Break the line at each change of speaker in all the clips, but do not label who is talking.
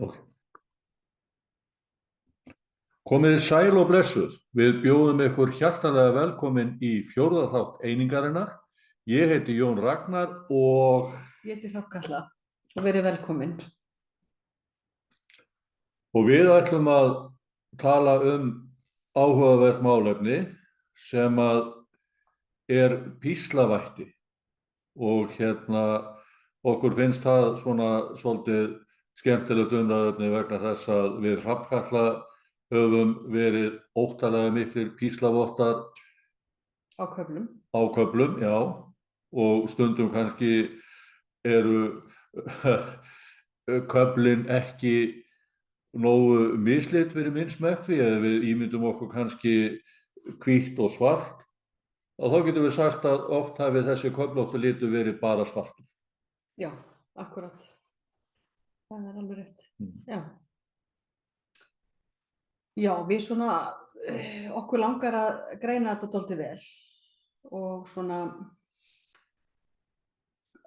Ok. Komiði sæl og blessuð. Við bjóðum ykkur hjartanlega velkomin í fjórða þátt einingarinnar. Ég heiti Jón Ragnar og
Ég heiti Hrafnkatla og verið velkomin.
við ætlum að tala um áhugavert málefni sem að er píslavætti og okkur finnst það svona svolítið skemmtilegt umræðuefni vegna þess að við Hrafnkatla höfum verið óttalega miklir píslavottar
Á köflum.
á köflum, já, og stundum kannski eru köflin ekki nógu mislit fyrir minn smekk því að við ímyndum okkur kannski hvítt og svart og þá getum við sagt að oft hafi þessi köflóttu litur verið bara svartur.
Já, akkurat. Það er alveg rétt. Já. Já, við svona, okkur langar að greina þetta dálítið vel og svona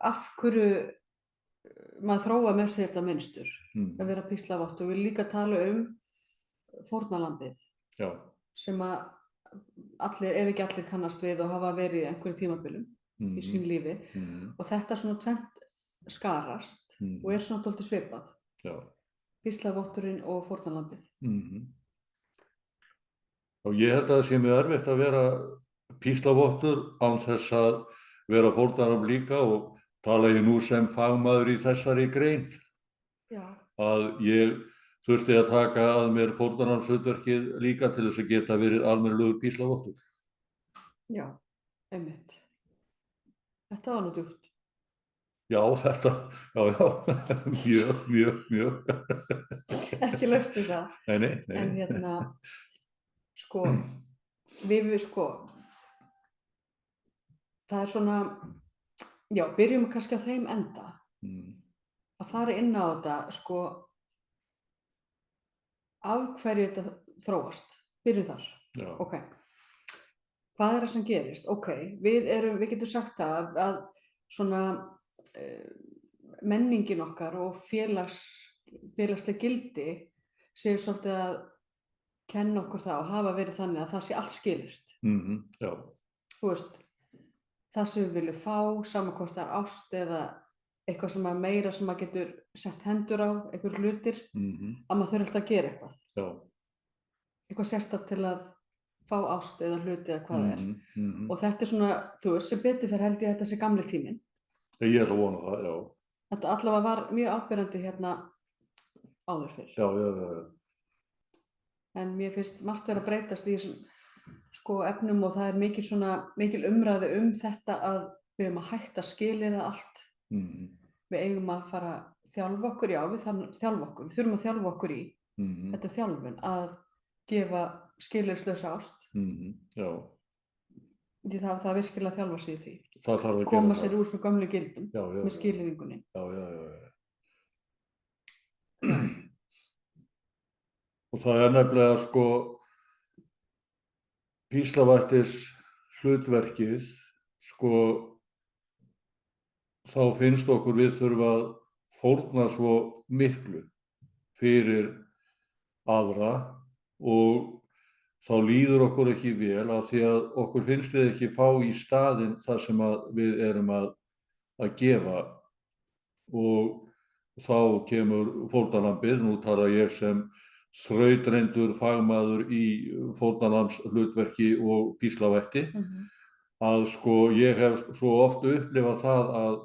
af hverju maður þróa með sér þetta mynstur að vera píslavott og við líka tala um fórnarlambið
Já.
sem að allir, ef ekki allir kannast við og hafa verið í einhverjum tímabilum í sín lífi og þetta svona tvennt skarast og er svona dálítið svipað.
Já.
Píslavotturinn og fórnarlambið.
Og ég held að það sé mjög erfitt að vera píslavottur án þess að vera fórnarlamb líka og tala ég nú sem fagmaður í þessari grein.
Já.
Að ég þurfti að taka að mér fórnarlambshlutverkið líka til þess að geta verið almennilegur píslavottur.
Já, einmitt. Þetta var nú djúpt.
Já, mjög.
Ekki laust við það.
Nei.
En sko, það er svona, já, byrjum kannski á þeim enda. Að fara inn á þetta, sko, af hverju þetta þróast. Byrjum þar.
Já.
Ok. Hvað er það sem gerist? Ok, við getum sagt það að svona menningin okkar og félagsleg gildi séu svolítið að kenna okkur það og hafa verið þannig að það sé allt skilyrt.
Já.
Þú veist, það sem við viljum fá, sama hvort það er ást eða eitthvað sem að meira sem að getur sett hendur á, einhver hlutir, að maður þurfi alltaf að gera eitthvað.
Já.
Eitthvað sérstakt til að fá ást eða hluti eða hvað það er. Og þetta er svona, þú veist, sem betur fer held ég að þetta sé gamli tíminn.
Ég ætla að vona það, já.
Þetta allavega var mjög áberandi hérna áður fyrr.
Já.
En mér finnst margt vera að breytast í þessum efnum og það er mikil umræðu um þetta að við eigum að hætta að skilyrða allt. Við eigum að fara að þjálfa okkur, já, við þurfum að þjálfa okkur í þetta þjálfun að gefa skilyrðislausa ást.
Já.
Því það er virkilega að þjálfa sig í því.
Það þarf að
koma sér úr svo gömlu gildum með skilyrðingunni.
Já. Og það er nefnilega sko píslavættis hlutverkið sko þá finnst okkur við þurfa að fórna svo miklu fyrir aðra og þá líður okkur ekki vel af því að okkur finnst við ekki fá í staðinn það sem við erum að gefa og þá kemur fórnarlambið, nú tala ég sem þrautreyndur fagmaður í fórnarlambshlutverki og píslavætti, að sko ég hef svo oft upplifað það að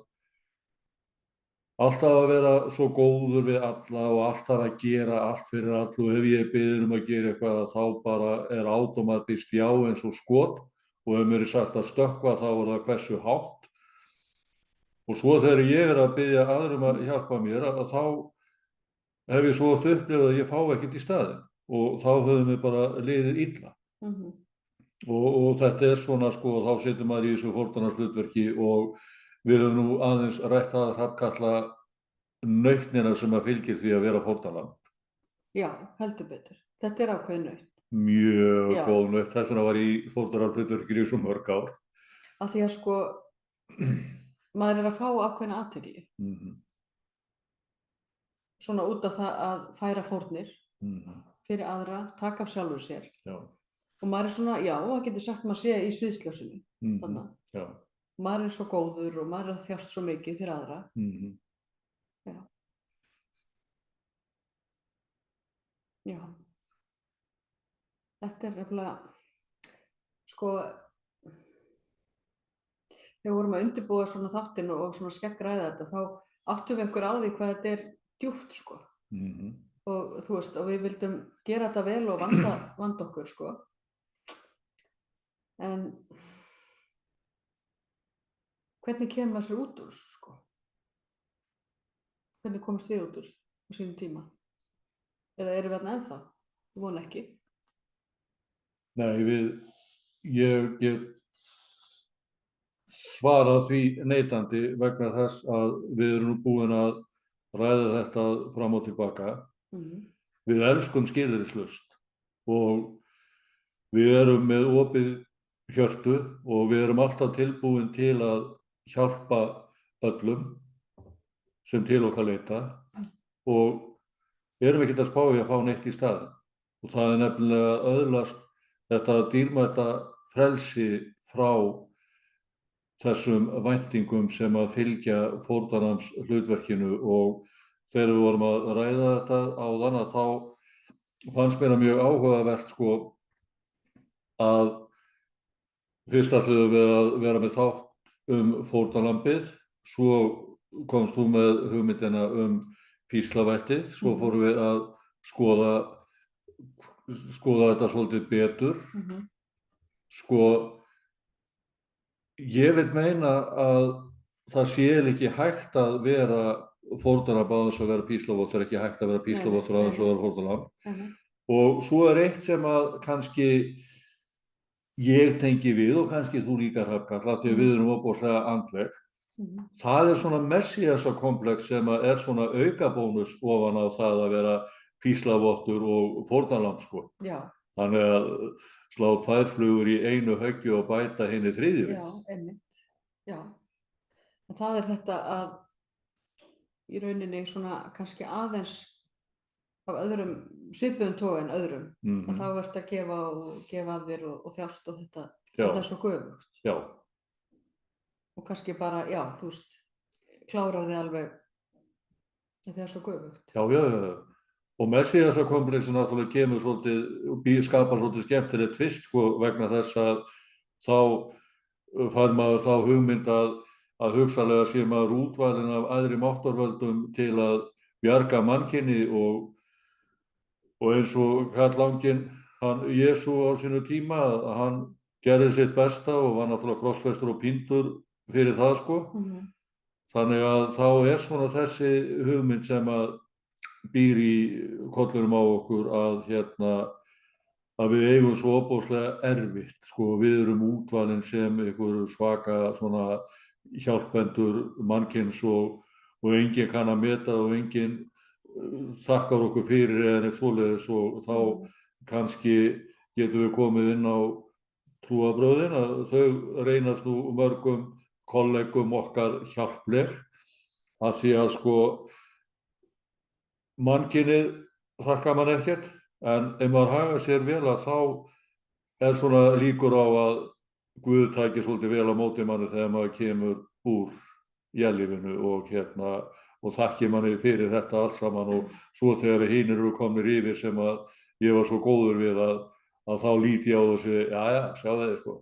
alltaf að vera svo góður við alla og alltaf að gera allt fyrir alla og ef ég beðið að gera eitthvað þá bara er átómatískt já eins og skot og ef mér er sagt að stökkva þá er það hversu hátt og svo þegar ég er að biðja aðrum að hjálpa mér að þá hef ég svo oft upplifað að ég fá ekkert í staðinn og þá höfum við bara liðið illa. Og þetta er svona sko þá situr maður í þessu fórnarlambshlutverki og við höfum nú aðeins rætt það að Hrafnkatla nautnina sem að fylgir því að vera fórnarlamb.
Já, heldur betur. Þetta er ákveðin naut.
Mjög góð naut. Þess vegna var ég í fórnarlambshlutverki í svo mörg ár.
Af því að sko maður er að fá ákveðna athygli. svona út af það að færa fórnir fyrir aðra, taka af sjálfur sér.
Já.
Og maður er svona, já, það getur sagt maður sé í sviðsljósinu.
Já.
Maður er svo góður og maður er að þjást svo mikið fyrir aðra. Já. Já. Þetta er nefnilega, sko, þegar við vorum að undirbúa svona þáttinn og svona skeggræða þetta, þá áttum við einhver á því hvað þetta er djúpt, sko. Og þú veist, og við vildum gera þetta vel og vanda okkur, sko. En hvernig kemur maður sér út úr þessu, sko? Hvernig komast við út úr þessu á sínum tíma? Eða erum við þarna ennþá? Ég vona ekki.
Nei, ég get svarað því neitandi vegna þess að við erum búin að ræða þetta fram og tilbaka. Við elskum skilyrðislaust og við erum með opið hjörtu og við erum alltaf tilbúin til að hjálpa öllum sem til okkar leita og erum ekkert að spá í að fá neitt í staðinn. Og það er nefnilega öðlast þetta dýrmæta frelsi frá þessum væntingum sem að fylgja fórnarlambs hlutverkinu og þegar við vorum að ræða þetta áðan að þá fannst mér mjög áhugavert sko að fyrst ætluðum við að vera með þátt fórnarlambið, svo komst þú með hugmyndina píslavættið, svo fórum við að skoða þetta svolítið betur. Sko, ég vil meina að það sé ekki hægt að vera fórnarlamb án þess að vera píslavottur, ekki hægt að vera píslavottur án þess að vera fórnarlamb. Og svo er eitt sem að kannski ég tengi við og kannski þú líka Hrafnkatla, því að við erum ofboðslega andleg. Það er svona messiasakomplex sem er svona aukabónus ofan á það að vera píslavottur og fórnarlamb sko.
Já.
Þannig að slá tvær flugur í einu höggi og bæta hinni þriðju við.
Já, einmitt. Já. En það er þetta að í rauninni svona kannski aðeins af öðrum svipuðum toga en öðrum. Að þá ert að gefa af þér og þjást og þetta er svo göfugt.
Já.
Og kannski bara, já, þú veist, klárar þig alveg þetta er svo göfugt.
Já. Og messiasakomplexin náttúrulega kemur svolítið, skapar svolítið skemmtileg tvist sko vegna þess að þá fær maður þá hugmynd að hugsanlega sé maður útvalinn af æðri máttarvöldum til að bjarga mannkyni og eins og Karl Langinn, Jesú á sínu tíma, hann gerði sitt besta og var náttúrulega krossfestur og píndur fyrir það sko. Þannig að þá er svona þessi hugmynd sem að býr í kollinum á okkur að við eigum svo ofboðslega erfitt sko, við erum útvalin sem einhver svaka svona hjálpendur mannkyns og enginn kann að meta og enginn þakkar okkur fyrir eða neitt svoleiðis og þá kannski getum við komið inn á trúarbrögðin að þau reynast nú mörgum kollegum okkar hjálpleg að því að sko mannkynið þakkar mann ekkert, en ef maður hagar sér vel að þá er svona líkur á að Guð tækir svolítið vel á móti manni þegar maður kemur úr élífinu og þakkir manni fyrir þetta allt saman og svo þegar hinir eru komnir yfir sem að ég var svo góður við að þá lít ég á þessu, sjá það sko,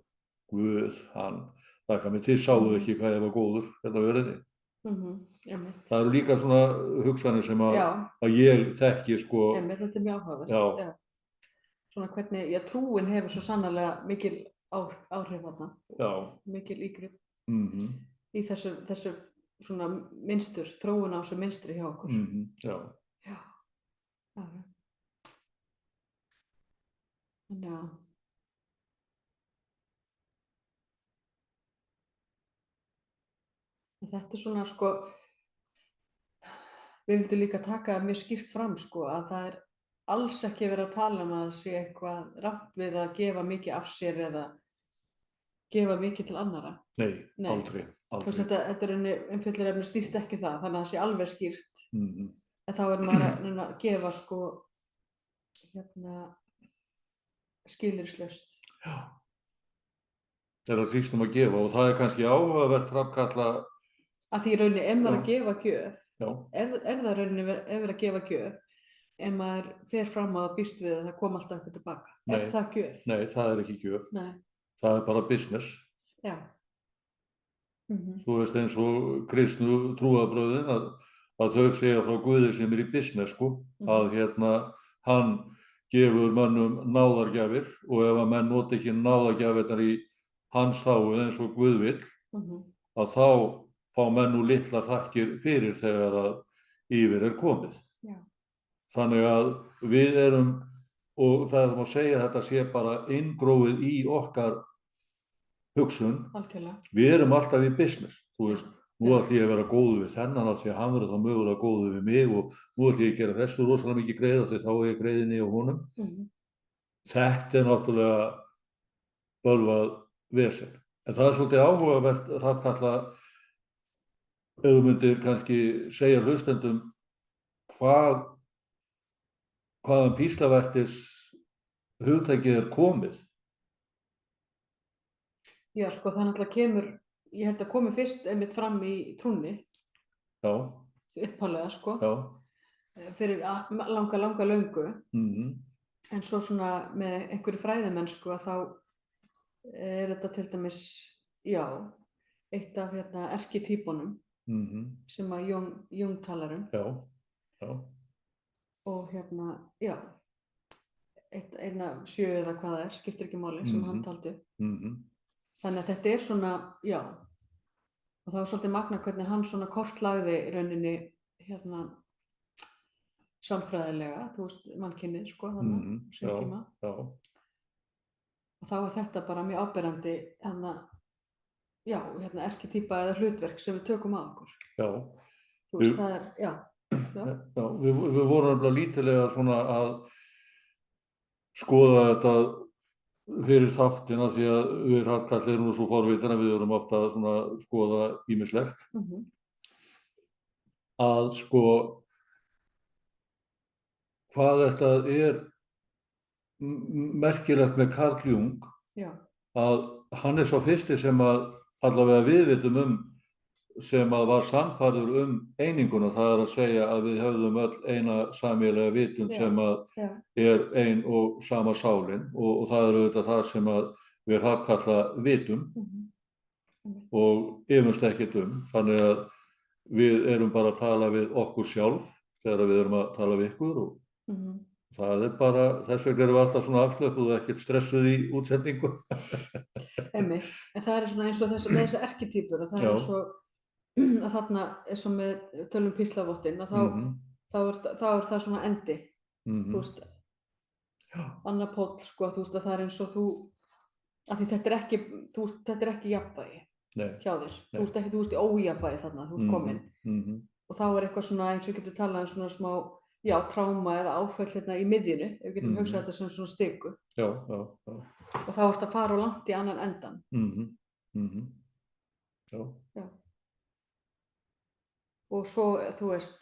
Guð, hann þakkar mig til, sáðu ekki hvað ég var góður þetta verðinni. Það eru líka svona hugsanir sem að ég þekki sko.
Þetta er mjög áhugavert. Svona hvernig, trúin hefur svo sannarlega mikil áhrif þarna. Mikil ígrip í þessu svona mynstur, þróun á þessu mynstri hjá okkur. Já. Þannig að þetta er svona sko, við vildum líka taka mjög skýrt fram sko að það er alls ekki verið að tala að það sé eitthvað rangt við að gefa mikið af sér eða gefa mikið til annarra.
Nei. Aldrei.
Þetta er umfjöllunarefni snýst ekki það, þannig að það sé alveg skýrt. En þá maður að reyna að gefa sko, skilyrðislaust.
Já. Það síst að gefa og það kannski áhugavert Hrafnkatla.
Að því rauninni, ef maður að gefa gjöf, það rauninni ef maður að gefa gjöf, ef maður fer fram að býst við að það kom alltaf eitthvað tilbaka. Nei, það gjöf? Nei, það ekki gjöf. Nei. Það bara business. Já. Þú veist eins og kristnu trúarbrögðin að þau segja frá Guði sem í business sko, að hann gefur mönnum náðargjafir og ef að menn noti ekki náðargjafirnar í hans þágu eins og Guð vill, að þá fá menn nú litlar þakkir fyrir þegar að yfir komið. Já. Þannig að við og það má segja að þetta sé bara inngróið í okkar hugsun. Algjörlega. Við alltaf í business, þú veist, nú ætlum ég að vera góður við þennan af því að hann verður þá mögulega góður við mig og nú ætlum ég að gera þessu rosalega mikið greiða því þá ég greiðinni á honum. Þetta náttúrulega bölvað vesen. En það svolítið áhugavert Hrafnkatla, ef þú myndir kannski segja hlustendum hvaðan píslavættis hugtakið komið. Já, sko, það náttúrulega kemur, ég held að komi fyrst einmitt fram í trúnni. Já. Upphaflega, sko. Já. Fyrir langa löngu. En svo svona með einhverju fræðimennsku að þá þetta til dæmis, já, eitt af erkitýpunum sem að Jung talar um. Já, já. Og já, eina 7 eða hvað það skiptir ekki máli sem hann taldi. Þannig að þetta svona, já, og það var svolítið magnað hvernig hann svona kortlagði rauninni sálfræðilega, þú veist, mannkynið, sko, þannig, sem tíma. Já. Og þá þetta bara mjög áberandi, já, erkitýpa eða hlutverk sem við tökum á okkur. Já. Þú veist, það já. Já, við vorum alveg lítilega svona að skoða þetta fyrir þáttina því að við Hrafnkatli erum nú svo forvitin að við erum ofta að skoða ýmislegt. Að sko hvað þetta merkilegt með Carl Jung. Já. Að hann sá fyrsti sem að allavega við vitum sem að var sannfærður eininguna, það að segja að við höfðum öll eina sameiginlega vitund sem að ein og sama sálin og það auðvitað það sem að við Hrafnkatla vitum og efumst ekkert þannig að við erum bara að tala við okkur sjálf þegar við erum að tala við ykkur og það bara, þess vegna erum við alltaf svona afslöppuð og ekkert stressuð í útsendingu. En það svona eins og þessi erkitýpur og það svo að þarna eins og með tölum píslavottin að þá það svona endi þú veist Anna Póll sko þú veist að það eins og þú að því þetta ekki jafnvægi hjá þér þú veist í ójafnvægi þarna þú ert komin og þá eitthvað svona eins og getur talað um svona smá já tráma eða áföll í miðjunu ef við getum hugsað þetta sem svona stiku og þá ert að fara á langt í annan endan já og svo, þú veist,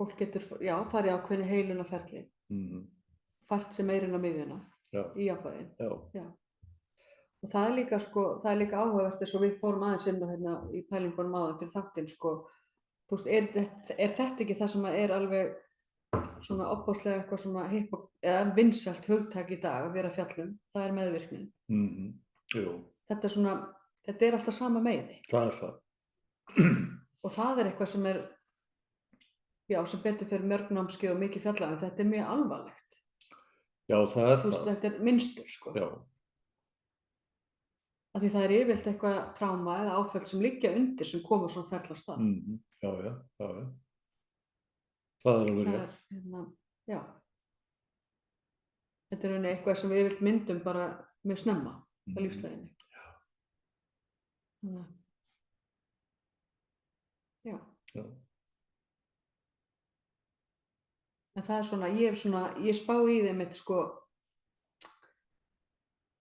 fólk getur, já, farið ákveðni heilunarferli, fært sem meirinn á miðjuna, í jafnvægi. Já. Og það líka, sko, áhugavert eins og við fórum aðeins inn á í pælingunum áðan fyrir þáttinn, sko, þú veist, þetta ekki það sem alveg svona opbáslega eitthvað svona eða vinsælt hugtak í dag að vera fjallum, það meðvirknin. Jú. Þetta svona, þetta alltaf sama meiði. Það það. Og það eitthvað sem já, sem betur fyrir mörg námskeið og mikið fjallað, en þetta mjög alvarlegt. Já, það það. Þú veist, þetta mynstur, sko. Já. Af því það yfirleitt eitthvað tráma eða áföll sem liggja undir sem koma svona ferla af stað. Já, já, já, já. Það alveg rétt. Já. Þetta eitthvað sem við yfirleitt myndum bara mjög snemma á lífsleiðinni. Já. Já. En það svona, ég spá í þeim sko,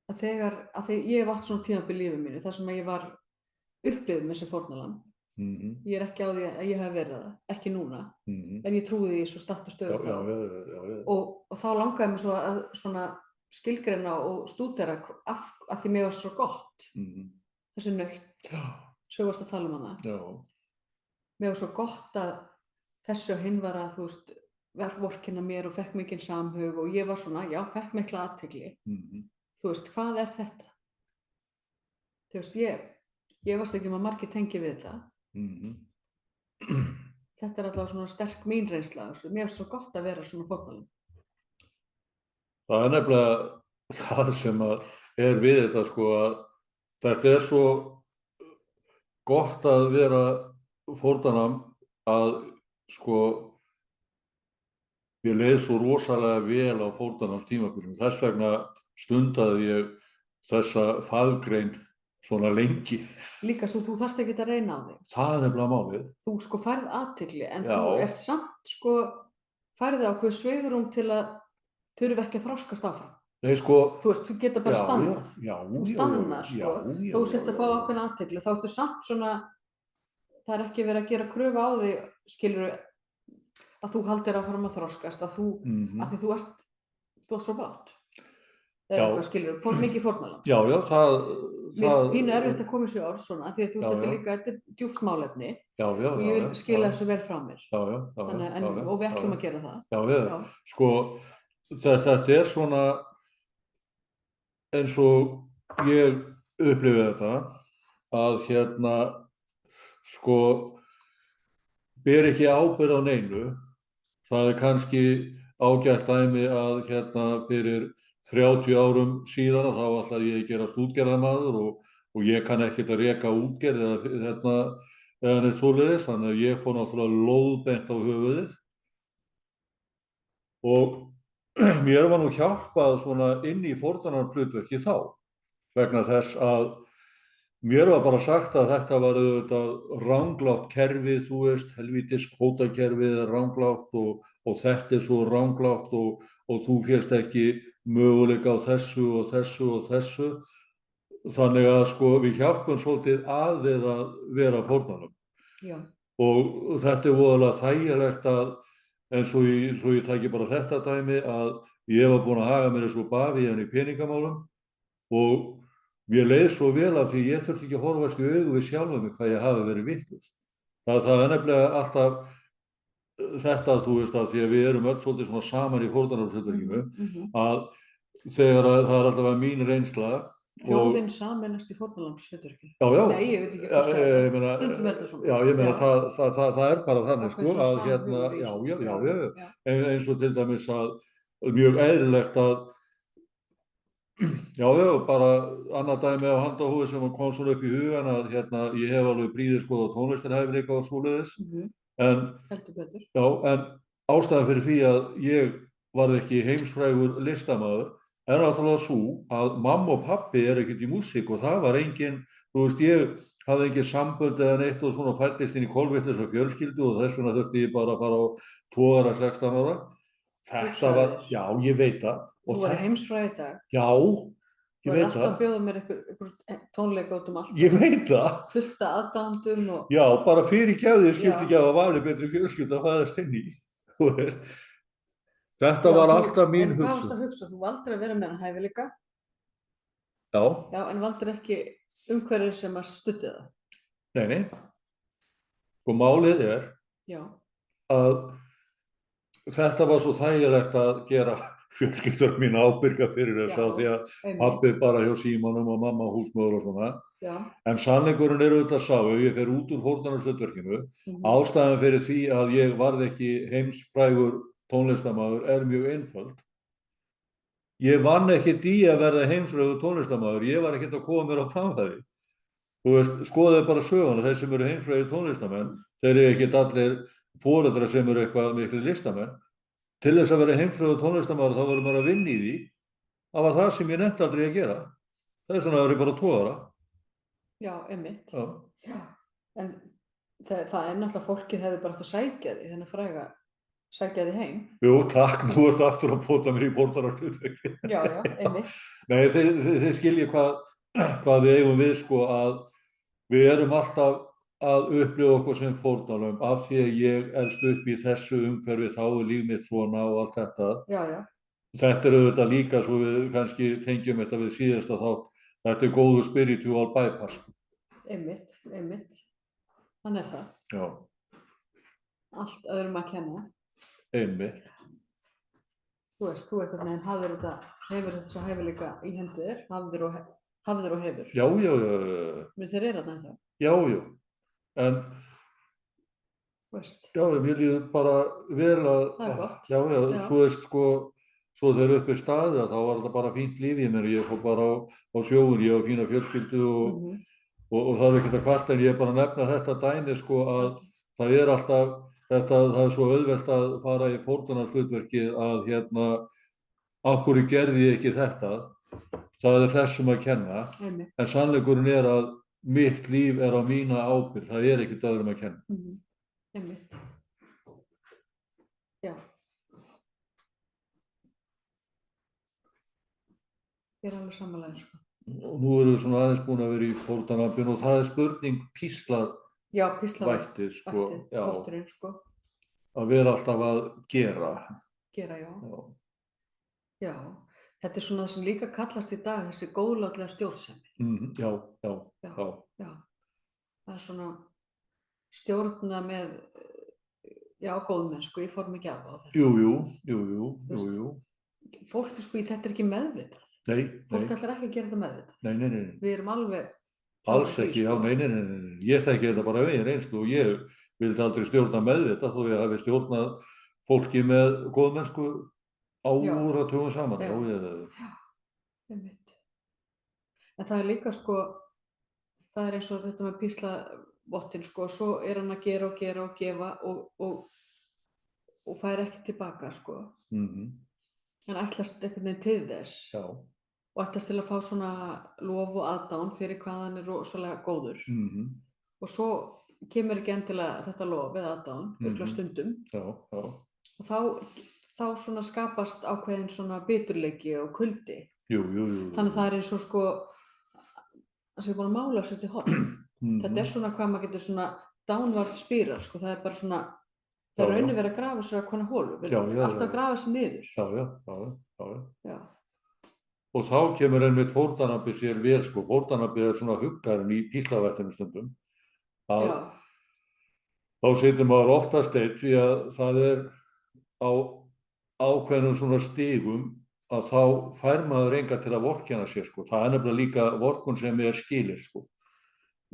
að því ég hef átt svona tímabil í lífi mínu, þar sem ég var upplifð með þessi fórnarlamb, Ég ekki á því að ég hef verið það, ekki núna, en ég trúi því svo statt og stöðugt þá. Og þá langaði mér svo að svona skilgreina og stúdera af því mér var svo gott, þessi naut, svo varst að tala um hana. Mér var svo gott að þessu og hinn var að, þú veist, vorkenna mér og fekk mikinn samhug og ég var svona, já, fekk mikla athygli. Þú veist, hvað er þetta? Þú veist, ég varst ekki að margir tengi við þetta. Þetta er allavega svona sterk mín reynsla. Mér er svo gott að vera svona fórnarlamb.
Það er nefnilega það sem er við þetta, sko, að þetta er svo gott að vera fórnarlamb að, sko, ég leið svo rosalega vel á fórnarlambstímabilum. Þess vegna stundaði ég þessa faggrein svona lengi.
Líka svo þú þarft ekki að reyna á þig.
Það er nefnilega málið.
Þú sko færð athygli en þú ert samt sko færði ákveð svigrúm til að þurfi ekki að þroskast áfram.
Nei, sko.
Þú veist, þú getur bara stannað. Þú stannar, sko. Þú sért að fá ákveðna athygli. Þá ertu samt svona, það er ekki verið að gera kröfu á þig, skilur, að þú haldir áfram að þroskast, að því þú ert svo bátt. Eða eitthvað, skilur, mikið fórnarlamb.
Já, það...
Mér finnst pínu erfitt að koma sér orð svona, því að þú veist, þetta er djúpt málefni og ég vil skila þessu vel frá mér. Og við ætlum að gera það.
Já. Sko, þetta er svona eins og ég upplifi þetta, að sko, ber ekki ábyrgð á neinu. Það er kannski ágætt dæmi að fyrir 30 árum síðan þá ætlaði ég að gerast útgerðarmaður og ég kann ekkert að reka útgerð eða neitt svoleiðis, þannig að ég fór náttúrulega lóðbent á höfuðið og mér var nú hjálpað svona inn í fórnarlambahlutverki þá, vegna þess að mér var bara sagt að þetta var auðvitað ranglátt kerfið, þú veist, helvítis kvótakerfið er ranglátt og þetta er svo ranglátt og þú fékkst ekki möguleika á þessu og þessu og þessu. Þannig að sko við hjálpum svolítið að við að vera fórnarlamb.
Já.
Og þetta er voðalega þægilegt að, eins og ég tæki bara þetta dæmi, að ég var búinn að haga mér eins og bavían í peningamálum og mér leið svo vel af því ég þurfti ekki að horfast í augu við sjálfa mig hvað ég hafi verið vitlaus. Það er nefnilega alltaf þetta, þú veist, að því að við erum öll svolítið svona saman í fórnarlambshlutverkinu, að þegar það er alltaf mín reynsla.
Þjóðin sameinast í fórnarlambshlutverkinu.
Já.
Nei, ég veit ekki hvað það er. Stundum er þetta svona.
Já, ég meina það er bara þannig, sko, að eins og til dæmis að mjög eðlilegt að bara annað dæmi á handahófi sem kom svona upp í hugan að ég hef alveg prýðiskoðað tónlistarhæfileika og svoleiðis. En ástæðan fyrir því að ég varð ekki heimsfrægur listamaður er náttúrulega sú að mamma og pabbi ekkert í músík og það var engin, þú veist, ég hafði engin sambönd eða neitt og svona fæddist inn í kolvitlausri fjölskyldu og þess vegna þurfti ég bara að fara á togara 16 ára. Þetta var, já, ég veit það.
Þú var heimsfræg í dag.
Já, ég veit það.
Þú var alltaf að bjóða mér einhver tónleika út allt.
Ég veit það.
Fullt af aðdáendum og...
Já, bara fyrirgefðu skipti ekki að það var betri fjölskyldu að fæðast inn í, þú veist. Þetta var alltaf mín hugsun. En hvað varst að hugsa?
Þú valdir að vera með hann hæfileika.
Já.
Já, en valdir ekki umhverfið sem að studdi það.
Nei. Og málið er að þetta var svo þægilegt að gera fjölskyldur mín ábyrga fyrir þess að því að pabbi bara hjá símanum og mamma húsmóður og svona.
Já.
En sannleikurinn er auðvitað sá, ef ég fer út úr fórnarlambshlutverkinu, ástæðan fyrir því að ég varð ekki heimsfrægur tónlistarmaður er mjög einföld. Ég vann ekkert í að verða heimsfrægur tónlistarmaður, ég var ekkert að koma mér á framfæri. Þú veist, skoðið bara söguna, þeir sem eru heimsfrægir tónlistarmenn, þeir eru ekkert allir foreldrar sem eru eitthvað miklu listamenn. Til þess að vera heimsfrægur tónlistarmaður þá verður maður að vinna í því. Það var það sem ég nefndi aldrei að gera. Það er svona að vera bara togara.
Já, einmitt.
Já.
En það er náttúrulega fólkið hefði bara átt að sækja því, þennan fræga sækja því heim.
Jú, takk, nú ertu aftur að pota mér í fórnarlambshlutverki.
Já, einmitt.
Nei, þið skiljið hvað við eigum við, sko, að við erum alltaf að upplifa okkur sem fórnarlömb af því að ég elst upp í þessu umhverfi, þá er líf mitt svona og allt þetta.
Já, já.
Þetta er auðvitað líka, svo við kannski tengjum þetta við síðasta þátt, þetta er góður spiritual bypass.
Einmitt. Þannig er það.
Já.
Allt öðrum að kenna.
Einmitt.
Þú veist, þú einhvern veginn hefur þetta svo hæfileika í hendur, hafðir og hefur.
Já.
Men þeir eru þarna ennþá.
Já. En, já, mér líður bara vel að,
það er gott.
Já, þú veist, sko, svo þegar upp er staðið, þá var þetta bara fínt líf í mér. Ég fór bara á sjóinn, ég á fína fjölskyldu og það er ekkert að kvarta, en ég er bara að nefna þetta dæmi, sko, að það er alltaf, það er svo auðvelt að fara í fórnarlambshlutverkið að af hverju gerði ég ekki þetta? Það er þessum að kenna. En sannleikurinn er að mitt líf er á mína ábyrgð, það er ekkert öðrum að kenna.
Einmitt. Já. Ég er alveg sammála, sko.
Og nú erum við svona aðeins búin að vera í fórnarlambinu og það er spurning píslarvættið, sko.
Votturinn, sko.
Að vera alltaf að gera.
Gera, já. Þetta er svona það sem líka kallast í dag, þessi góðlátlega stjórnsemi.
Já.
Það er svona stjórna með, góðmennsku, ég fór mikið af á þetta.
Jú.
Fólk, sko, þetta er ekki meðvitað.
Nei.
Fólk ætlar ekki að gera þetta meðvitað.
Nei.
Við erum alveg...
Alls ekki, já, nei. Ég þekki þetta bara veginn reynslu og ég vildi aldrei stjórna meðvitað þó ég hafi stjórnað fólki með góðmennsku áratugum saman.
Já, einmitt. En það er líka, sko, það er eins og þetta með píslavottinn, sko, svo er hann að gera og gefa og fær ekki tilbaka, sko. Hann ætlast einhvern veginn til þess. Já. Og ætlast til að fá svona lof og aðdáun fyrir hvað hann er rosalega góður. Og svo kemur ekki endilega þetta lof eða aðdáun, örugglega stundum.
Já.
Og þá svona skapast ákveðin svona biturleiki og kuldi.
Jú.
Þannig að það er eins og, sko, að sé búin að mála sér til horn. Þetta er svona hvað maður getur svona downward spiral, sko, það er bara svona, það er raunin verið að grafa sér að konar hólu. Alltaf að grafa sér niður. Já.
Og þá kemur einmitt fórnarlambið sér vel, sko. Fórnarlambið er svona huggarinn í píslavættinu stundum. Þá situr maður oftast einn því að það er á ákveðnum svona stigum að þá fær maður enga til að vorkenna sér, sko. Það er nefnilega líka vorkun sem er skilir, sko.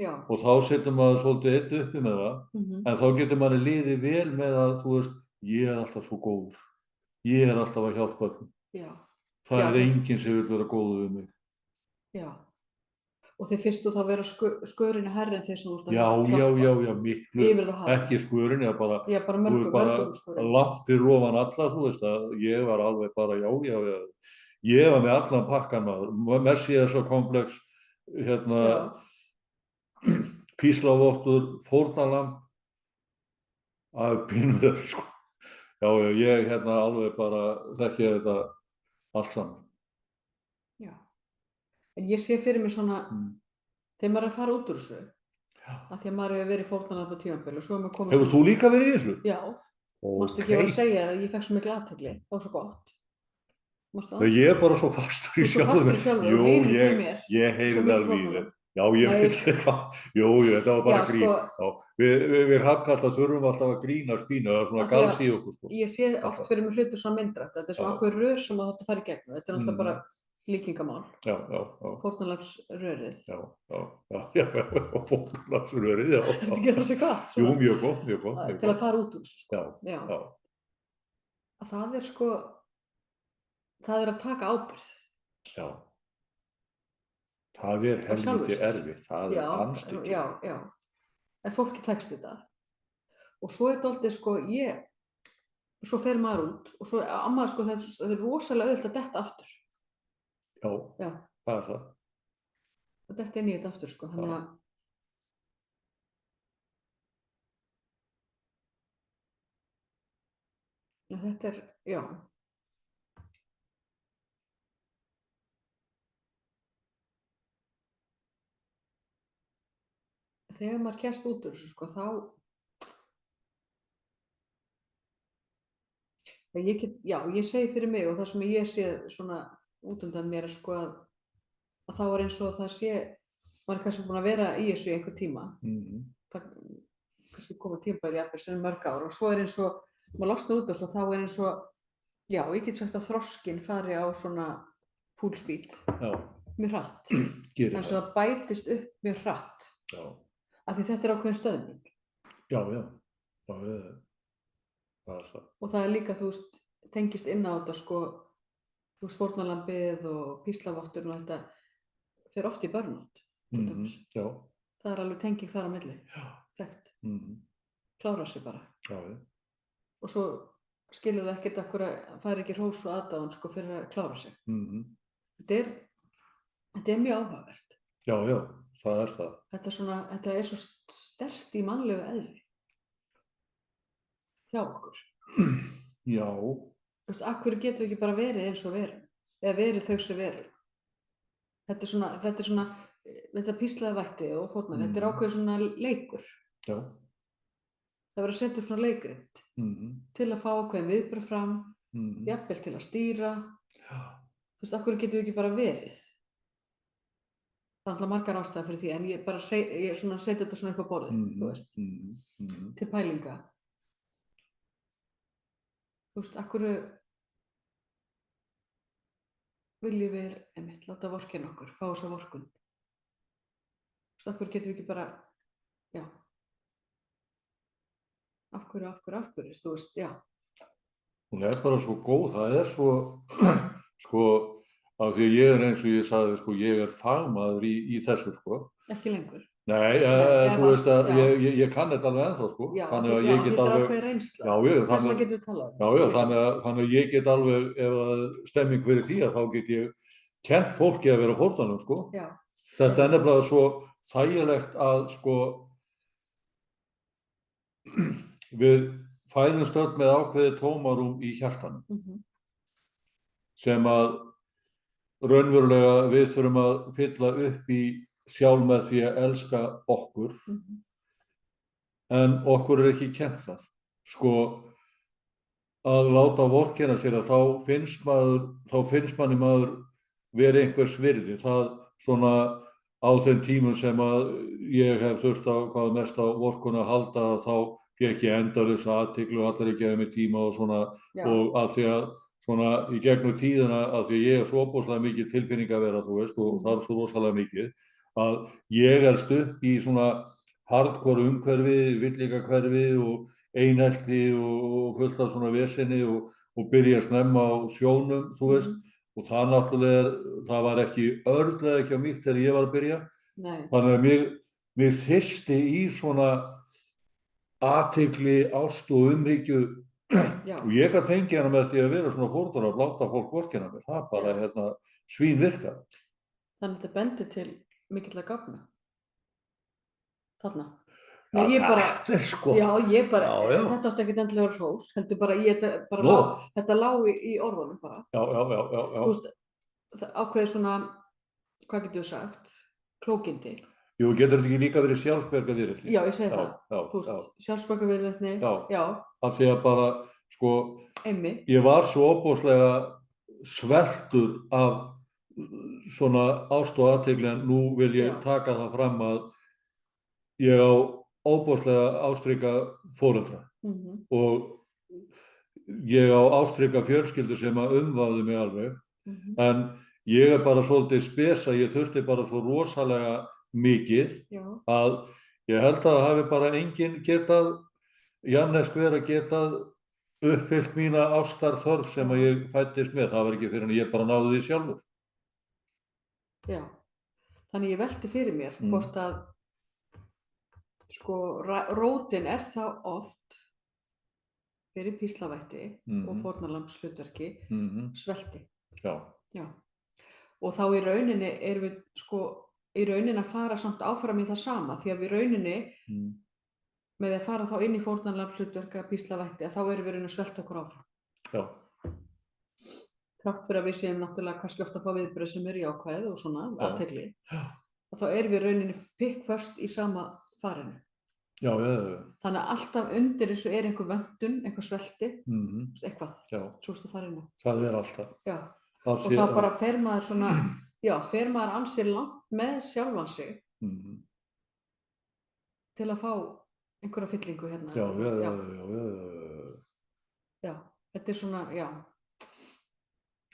Já. Og þá situr maður svolítið einn uppi með það, en þá getur maður liðið vel með að, þú veist, ég er alltaf svo góður. Ég er alltaf að hjálpa öllum. Já. Það er enginn sem vil vera góður við mig. Já. Og þið fyrstu þá vera skörinni herri en þeir sem þú ert að hjálpa. Já, miklu. Yfir það hafa. Ekki skörinni, bara mörgum skörinni. Langt fyrir ofan alla, þú veist að ég var alveg bara, ég var með allan pakkan maður. Messiasakomplex, píslavottur, fórnarlamb. Það er pínur, sko. Já, ég alveg bara þekki þetta allt saman. Já. En ég sé fyrir mig svona, þegar maður er að fara út úr þessu, af því að maður hefur verið fórnarlamb á tímabili og svo maður komið... Hefur þú líka verið í þessu? Já. Manstu ekki að segja að ég fekk svo miklu athygli, það var svo gott. Manstu það? Ég er bara svo fastur í sjálfum. Jú, ég heyri það alveg í þér. Já, ég veit það. Jú, þetta var bara grín. Við Hrafnkatla þurfum alltaf að grína spínu, það er svona gals í okkur. Sko. Ég sé oft fyrir mig hlutur svona myndrætt, þetta er svona ákveður rör sem það fara í gegnum. Þetta er alltaf bara líkingamál. Já. Fórnarlambsrörið. Já, fórnarlambsrörið, já. Þetta gerir það svo gott. Jú, mjög gott. Til að fara út úr þessu, sko. Já. Það er, sko, það er að taka ábyrgð. Já. Það er helviti erfitt, það er anstíkt. Já. En fólki tekst þetta. Og svo er dálítið, sko, svo fer maður út og svo maður, sko, það er rosalega auðvitað að detta aftur. Já. Það er það. Það detta inn í þetta aftur, sko, þannig að... Þetta er, já.
þegar maður kemst út úr þessu, sko, þá ég segi fyrir mig og það sem ég sé svona út undan mér sko að þá er eins og það sé, maður er kannski búin að vera í þessu í einhver tíma. Það kannski koma tímabæri jafnvel sem mörg ár og svo er eins og, maður losnar út og svo þá er eins og, já, ég get sagt að þroskinn fari á svona full speed, mjög hratt. En svo það bætist upp mjög hratt. Já. Af því þetta er ákveðin stöðning. Já, það er það. Og það er líka, þú veist, tengist inn á þetta sko, þú veist, fórnarlambið og píslavotturinn og þetta fer oft í burnout. Já. Það er alveg tenging þar á milli. Já. Þekkt. Klára sig bara. Já. Og svo skilur það ekkert af hverju að fara ekki hrós og aðdáun sko fyrir að klára sig. Þetta er mjög áhugavert. Já, það er það. Þetta er svo sterkt í mannlegu eðli. Hjá okkur. Já. Þú veist, af hverju getum við ekki bara verið eins og verum? Eða verið þau sem verum? Þetta er svona, þetta píslaða vætti og fórnar, þetta er ákveðið svona leikur. Já. Það verður að setja upp svona leikrit til að fá ákveðin viðbrögð fram, jafnvel til að stýra. Já. Þú veist, af hverju getum við ekki bara verið? Það er alltaf margar ástæður fyrir því, en ég bara setja þetta svona upp á borðið, þú veist, til pælinga. Þú veist, af hverju viljum við einmitt láta vorkenna okkur, fá þessa vorkunn. Þú veist, af hverju getum við ekki bara, já, af hverju, þú veist, já. Hún er bara svo góð, það er svo, sko, af því að ég er eins og ég sagði, sko, ég er fagmaður í þessu, sko. Ekki lengur. Nei, þú veist að ég kann þetta alveg ennþá, sko. Já, þetta er ákveðin reynsla. Já, þess vegna getum við talað. Já, þannig að ég get alveg, ef það stemming fyrir því að þá get ég kennt fólki að vera fórnarlömb, sko. Já. Þetta er nefnilega svo þægilegt að, sko, við fæðumst öll með ákveðið tómarúm í hjartanum sem að raunverulega við þurfum að fylla upp í sjálf með því að elska okkur en okkur er ekki kennt það. Sko að láta vorkenna sér að þá finnst manni maður verið einhvers virði. Það svona á þeim tímum sem að ég hef þurft á hvað mest á vorkunn að halda þá fékk ég endalaus athygli og allir ekki að mig tíma og svona og að því að svona í gegnum tíðina að því ég er svo óbúslega mikið tilfinning að vera, þú veist, og það er svo rosalega mikið að ég elst upp í svona hardcore umhverfi, villingahverfi og einelti og fullt af svona vesenni og byrja snemma á sjónum, þú veist, og það náttúrulega það var ekki örglega ekki á mig þegar ég var að byrja. Nei. Þannig að mér þyrsti í svona athygli, ást og umhyggju og ég gat fengið hana með því að vera svona fórnar að láta fólk vorkenna mér. Það bara svín virka. Þannig að þetta bendir til mikilla gagna. Þarna. Já, þetta er sko. Já, þetta átti ekkert endilega að vera hrós, heldur bara þetta lá í orðunum bara. Já. Þú veist, ákveðið svona, hvað getur við sagt, klókindi. Jú, getur þetta ekki líka verið sjálfsbjargarviðleitni? Já, ég segi það. Þú veist, sjálfsbjargarviðleitni, já. Af því að bara, sko, ég var svo óbúslega sveltur af svona ást og athygli en nú vil ég taka það fram að ég á óbúslega ástríka foreldra og ég á ástríka fjölskyldu sem að umvafði mig alveg en ég er bara svolítið spes að ég þurfti bara svo rosalega mikið að ég held að það hafi bara enginn getað, Jannes hver að getað uppfyllt mína ástarþörf sem að ég fæddist með, það var ekki fyrir en ég bara náði því sjálfur. Já, þannig ég velti fyrir mér hvort að sko rótin er það oft fyrir píslavætti og fórnarlambshlutverki svelti. Já. Og þá í rauninni erum við sko í rauninni að fara samt áfram í það sama því að við rauninni með að fara þá inn í fórnarlambshlutverka píslavætti að þá erum við rauninni að svelta okkur áfram. Já. Þrátt fyrir að við séum náttúrulega kannski ofta að fá viðbrögð sem eru jákvæð og svona athygli. Og þá erum við rauninni pikkföst í sama farinu.
Já.
Þannig að alltaf undir þessu einhver vöntun, einhver svelti, eitthvað, svo stu farinu.
Það alltaf.
Já, og þá bara fer maður svona, fer maður ansið langt með sjálfan sig til að fá einhverja fyllingu hérna. Já, þetta svona,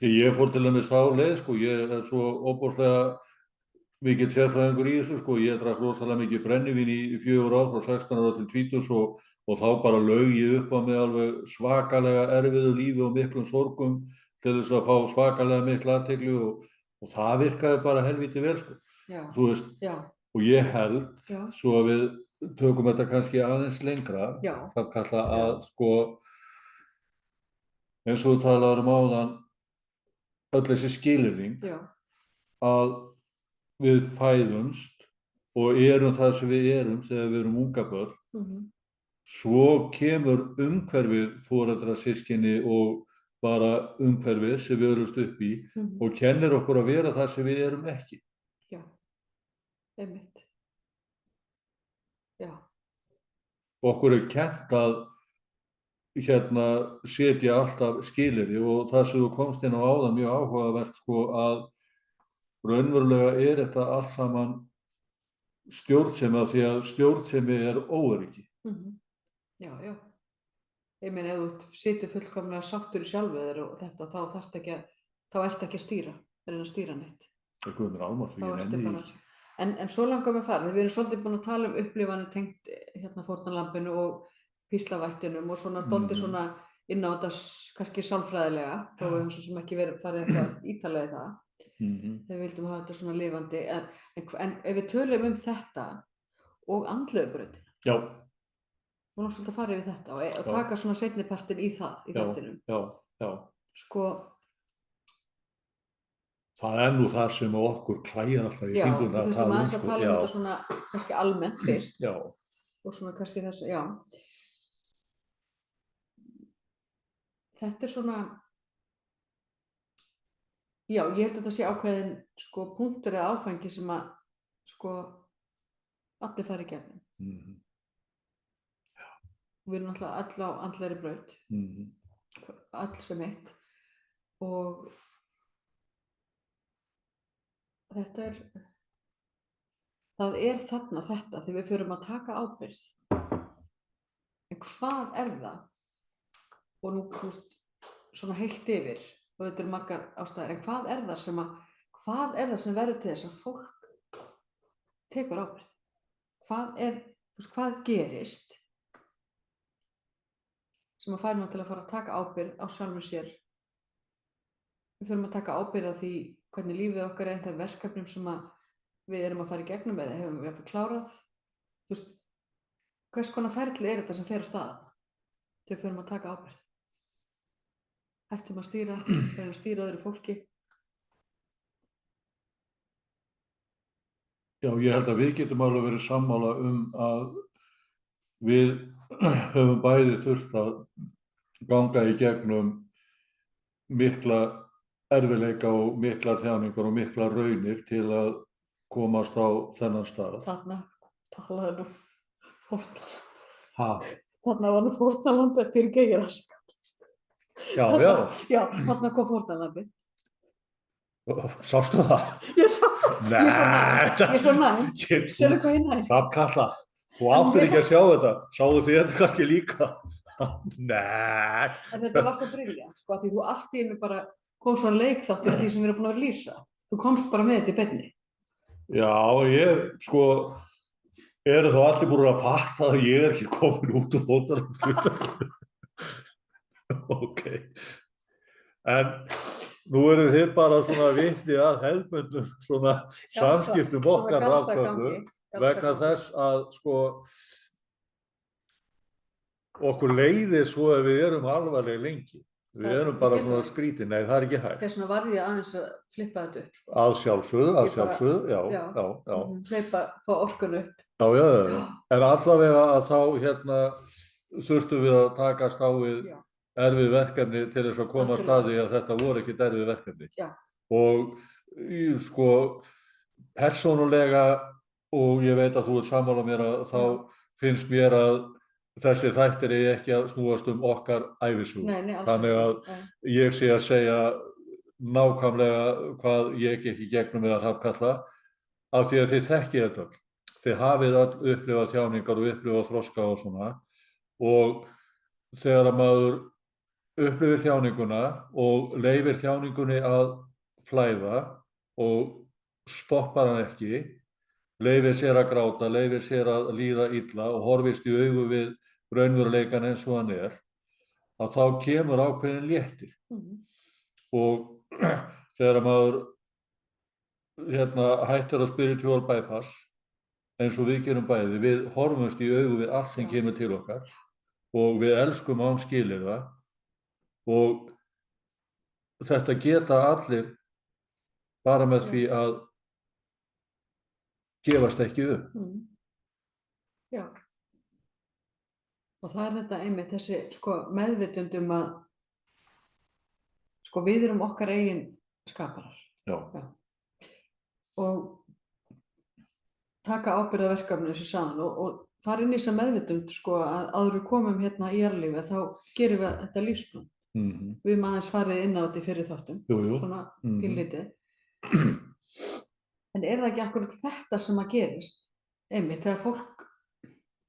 Ég fór til dæmis þá leið, sko, ég svo óbúslega mikill sérfræðingur í þessu, sko, ég drakk rosalega mikið brennivín í 4 ár, frá 16 ára til 20 og þá bara laug ég upp á mig alveg svakalega erfiðu lífi og miklum sorgum til þess að fá svakalega mikla athygli og það virkaði bara helvíti vel, sko. Þú veist, og ég held, svo að við tökum þetta kannski aðeins lengra, það kalla að, sko, eins og þú talaður áðan, öll þessi skilyrðing, að við fæðumst og erum það sem við erum þegar við erum ungabörn, svo kemur umhverfið foreldra, systkini og bara umhverfið sem við erum upp í og kennir okkur að vera það sem við erum ekki.
Já, einmitt. Já.
Okkur kennt að setja alltaf skilyrði og það sem þú komst inn á áðan mjög áhugavert, sko, að raunverulega þetta allt saman stjórnsemi af því að stjórnsemi óöryggi.
Já. Ég meina, ef þú situr fullkomlega sáttur í sjálfu þér og þetta, þá ertu ekki að stýra, reyna að stýra neitt.
Það er mér almátt því ég nenni í þessu.
En svo langar mér farið, við erum svolítið búin að tala um upplifanir tengt fórnarlambinu og píslavættinum og svona dálítið svona inn á þetta kannski sálfræðilega, þó við höfum svo sem ekki farið eitthvað ítarlega í það. Þegar við vildum hafa þetta svona lifandi, en ef við tölum um þetta og andlegu brautina.
Já.
Nú svolítið að fara yfir þetta og taka svona seinnipartinn í það, í þáttinum.
Já.
Sko.
Það nú það sem okkur klæjar alltaf í fingurna að tala um.
Já, við þurfum aðeins að tala um þetta svona kannski almennt fyrst. Já. Og svona kannski þessu, Þetta svona, ég held að þetta sé ákveðin, sko, punktur eða áfengi sem að, sko, allir fara í gegnum. Við erum náttúrulega öll á andlegri braut, öll sem eitt, og þetta það þarna þetta þegar við förum að taka ábyrgð. En hvað það? Og nú, þú veist, svona heilt yfir, og þetta margar ástæður, en hvað það sem verður til þess að fólk tekur ábyrgð? Hvað gerist sem að fær nú til að fara að taka ábyrgð á sjálfum sér? Við förum að taka ábyrgð á því hvernig lífið okkar þeim verkefnum sem að við erum að fara í gegnum eða hefum við klárað. Þú veist, hvers konar ferli þetta sem fer á stað þegar við förum að taka ábyrgð? Hættum að stýra, reyna að stýra öðru fólki.
Já, ég held að við getum alveg verið sammála að við höfum bæði þurft að ganga í gegnum mikla erfiðleika og miklar þjáningar og miklar raunir til að komast á þennan stað.
Þarna talaði fórnarlamb.
Ha?
Þarna var fórnarlamb fyrir geirras.
Já.
Já, þarna kom fórnarlambi.
Sástu það?
Ég svo næ. Sérðu hvað ég næ?
Hrafnkatla, þú áttir ekki að sjá þetta. Sáðu þið þetta kannski líka? Nei.
En þetta var svo brilljant, sko, því þú allt í einu bara kom svo leikþáttur því sem við erum búin að lýsa. Þú komst bara með þetta í beinni.
Já, sko, eru þá allir búin að fatta að ég ekki komin út úr fórnarlamb. Ok. En nú eru þið bara svona vitni að hefðbundnum svona samskiptum okkar rafköllu vegna þess að, sko, okkur leiðir svo að við erum alvarleg lengi. Við erum bara svona skrítin, nei, það ekki hægt.
Þess vegna varð ég aðeins að flippa þetta upp, sko.
Að sjálfsögðu, já.
Hleypa, fá orkun upp.
Já. En allavega að þá, þurftum við að takast á við erfið verkefni til þess að koma að staði að þetta voru ekki erfið verkefni.
Já.
Og sko, persónulega og ég veit að þú ert sammála mér að þá finnst mér að þessi þættir eigi ekki að snúast okkar ævisögu.
Nei,
þannig að ég sé að segja nákvæmlega hvað ég gekk í gegnum með að Hrafnkatla, af því að þið þekkið þetta öll. Þið hafið öll upplifað þjáningar og upplifað þroska og svona, og þegar að maður upplifir þjáninguna og leyfir þjáningunni að flæða og stoppar hann ekki, leyfir sér að gráta, leyfir sér að líða illa og horfist í augu við raunveruleikann eins og hann að þá kemur ákveðin léttir. Og þegar maður hættir á spiritual bypass, eins og við gerum bæði, við horfumst í augu við allt sem kemur til okkar og við elskum án skilyrða, og þetta geta allir bara með því að gefast ekki upp.
Já. Og það þetta einmitt, þessi meðvitund að við erum okkar eigin skaparar.
Já.
Og taka ábyrgð á verkefninu eins og sagðan og fara inn í þessa meðvitund að áður við komum hérna í jarðlífið þá gerum við þetta lífsplan. Við höfum aðeins farið inn á þetta fyrir þáttum. Svona pínlítið. En það ekki akkúrat þetta sem að gerist? Einmitt, þegar fólk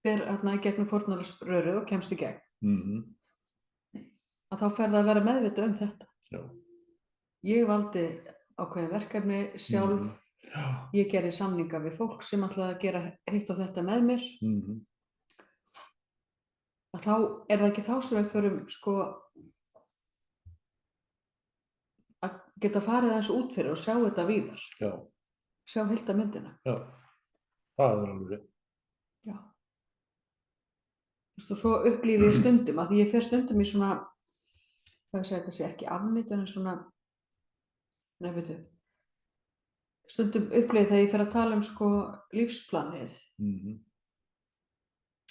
ber í gegnum fórnarlaussröru og kemst í gegn. Að þá fer það að vera meðvitað þetta.
Já.
Ég valdi ákveðin verkefni sjálf. Ég gerði samninga við fólk sem ætlaði að gera hitt og þetta með mér. Að þá það ekki þá sem við förum að geta farið aðeins út fyrir og sjá þetta víðar.
Já.
Sjá heildarmyndina.
Já, það alveg rétt.
Já. Og svo upplifi ég stundum, að því ég fer stundum í svona, þetta sé ekki afneitun, en svona, stundum upplifi þegar ég fer að tala lífsplanið.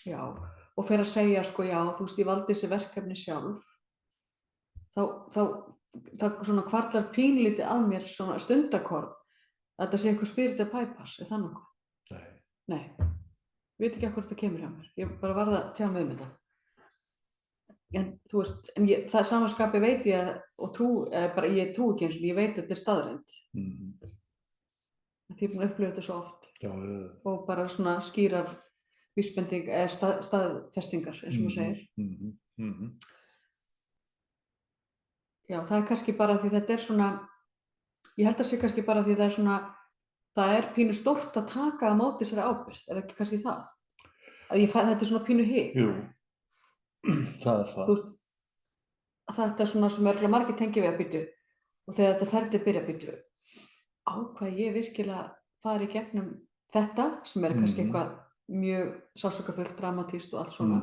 Já, og fer að segja, já, þú veist, ég valdi þessi verkefni sjálf. Þá svona hvarflar pínlítið að mér svona stundakorn að þetta sé eitthvað spiritual bypass, það nokkuð? Nei. Ég veit ekki hvort það kemur hjá mér. Ég bara varð að tjá mig þetta. En þú veist, það samanskapi veit ég og ég trú ekki eins og ég veit að þetta staðreynd. Því ég er búin að upplifa þetta svo oft.
Já.
Og bara svona skýrar vísbending eða staðfestingar, eins og maður segir. Já, það kannski bara því þetta svona, ég held að sé kannski bara því það pínu stórt að taka á móti þessari ábyrgð, ekki kannski það? Þetta svona pínu hik.
Jú, það það.
Þú veist, þetta svona sem örgulega margir tengja við að byttu og þegar þetta ferli byrja að byttu, hvað ég virkilega fari í gegnum þetta sem kannski eitthvað mjög sársaukafullt, dramatískt og allt svona.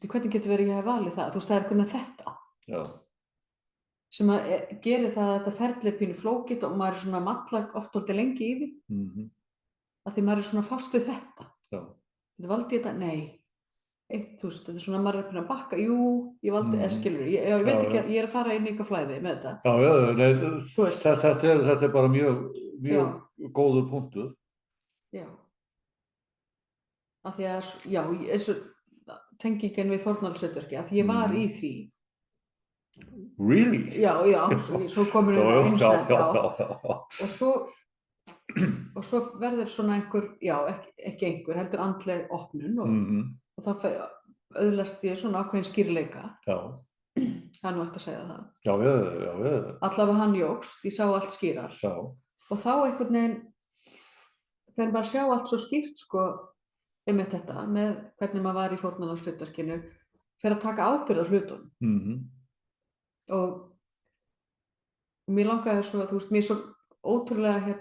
Hvernig getur verið ég að valið það? Þú veist, það hvernig þetta.
Já.
Sem að gerir það að þetta ferli pínu flókið og maður svona matla oft aldrei lengi í því. Að því maður svona fast við þetta.
Já.
Þetta valdi ég þetta? Nei. Þú veist, þetta svona maður pínu að bakka. Jú, ég valdi, skilur, ég veit ekki, ég að fara inn í eitthvað flæði með þetta.
Já, þetta bara mjög góður punktur.
Já. Af því að, já, eins og tengingin við fórnarlausshlutverki, að ég var í því.
Really?
Já, svo komur við einstæð, og svo verður svona einhver, já, ekki einhver, heldur andleg opnun og þá öðlast ég svona ákveðin skýrleika.
Já.
Það nú eftir að segja það.
Já.
Allavega hann jókst, ég sá allt skýrar.
Já.
Og þá einhvern veginn, þegar maður sjá allt svo skýrt, einmitt þetta, með hvernig maður var í fórnarlausshlutverkinu, fer að taka ábyrgð á hlutunum. Og mér langaði svo að, þú veist, mér svo ótrúlega,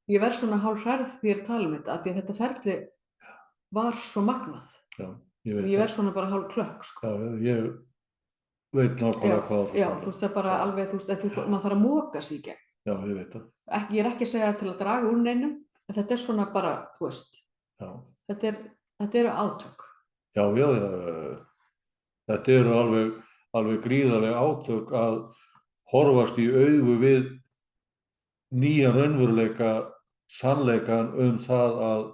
ég verð svona hálf hrædd því að tala um þetta, af því að þetta ferli var svo magnað.
Já, ég veit.
Ég verð svona bara hálf klökk,
Já, ég veit nákvæmlega hvað það
Já, þú veist, það er bara alveg, þú veist, maður þarf að moka sig í gegn.
Já, ég veit það.
Ég er ekki að segja til að draga úr neinum, en þetta er svona bara, þú veist, þetta eru átök.
Já. Þetta eru alveg gríðarleg átök að horfast í augu við nýjan raunveruleika sannleikann það að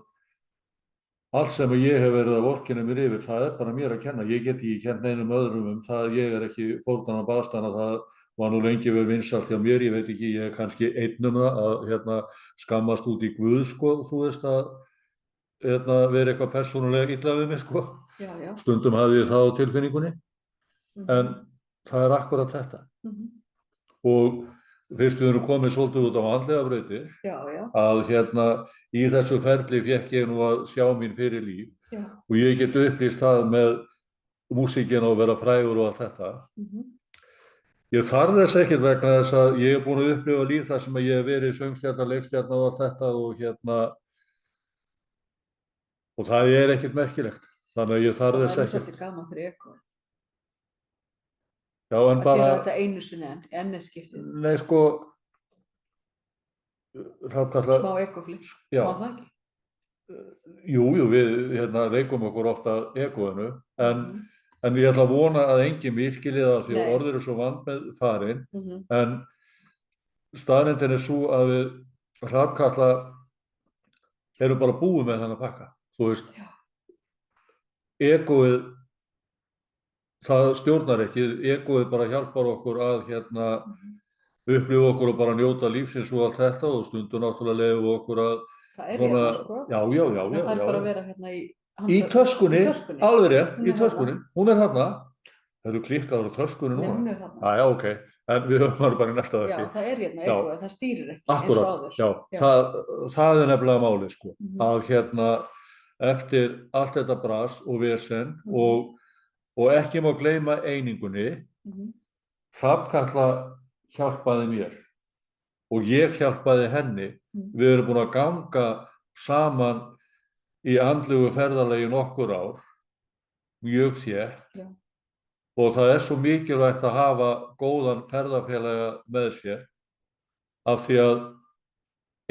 allt sem ég hef verið að vorkenna mér yfir, það bara mér að kenna. Ég get ekki kennt neinum öðrum það, ég ekki fórnarlamb aðstæðna, það var nú lengi verið vinsælt hjá mér, ég veit ekki, ég kannski einn það að skammast út í Guð, sko, þú veist að vera eitthvað persónulega illa við mig, sko.
Já, já.
Stundum hafði ég það á tilfinningunni, en það akkurat þetta. Og fyrst við erum komið svolítið út á andlega brautir, að í þessu ferli fékk ég nú að sjá mín fyrir líf og ég get upplýst það með músíkina og vera frægur og allt þetta. Ég þarf þess ekkert vegna þess að ég búin að upplifa líf þar sem ég hef verið söngstjarna, leikstjarna og allt þetta og það ekkert merkilegt. Þannig að ég þarf þess ekkert.
Það svolítið gaman fyrir ykkur.
Já, en bara...
Að gera þetta einu sinni enn skiptið.
Nei, sko...
Smá ekoflip, má það ekki?
Jú, við leikum okkur ofta ekofinu, en ég ætla að vona að enginn misskilji það því að orðið svo vandmeðfarin, en staðreyndin svo að við Hrafnkatla erum bara búið með þennan pakka, þú veist. Ekofið það stjórnar ekki, egoið bara hjálpar okkur að upplifa okkur og bara njóta lífsins og allt þetta og stundum náttúrulega leyfum okkur að
svona, sko.
Já.
Það þarf bara að vera
í töskunni, alveg rétt, í töskunni, hún þarna. Það klikkaður á töskunni núna.
Hún þarna.
Já, ok, en við höfum bara í næsta þætti.
Já, það egoið, það stýrir ekki eins og áður.
Já, það nefnilega málið, sko, að eftir allt þetta bras og vesen og ekki má gleyma einingunni, Hrafnkatla hjálpaði mér og ég hjálpaði henni. Við erum búin að ganga saman í andlegu ferðalagi nokkur ár, mjög þétt, og það svo mikilvægt að hafa góðan ferðafélaga með sér af því að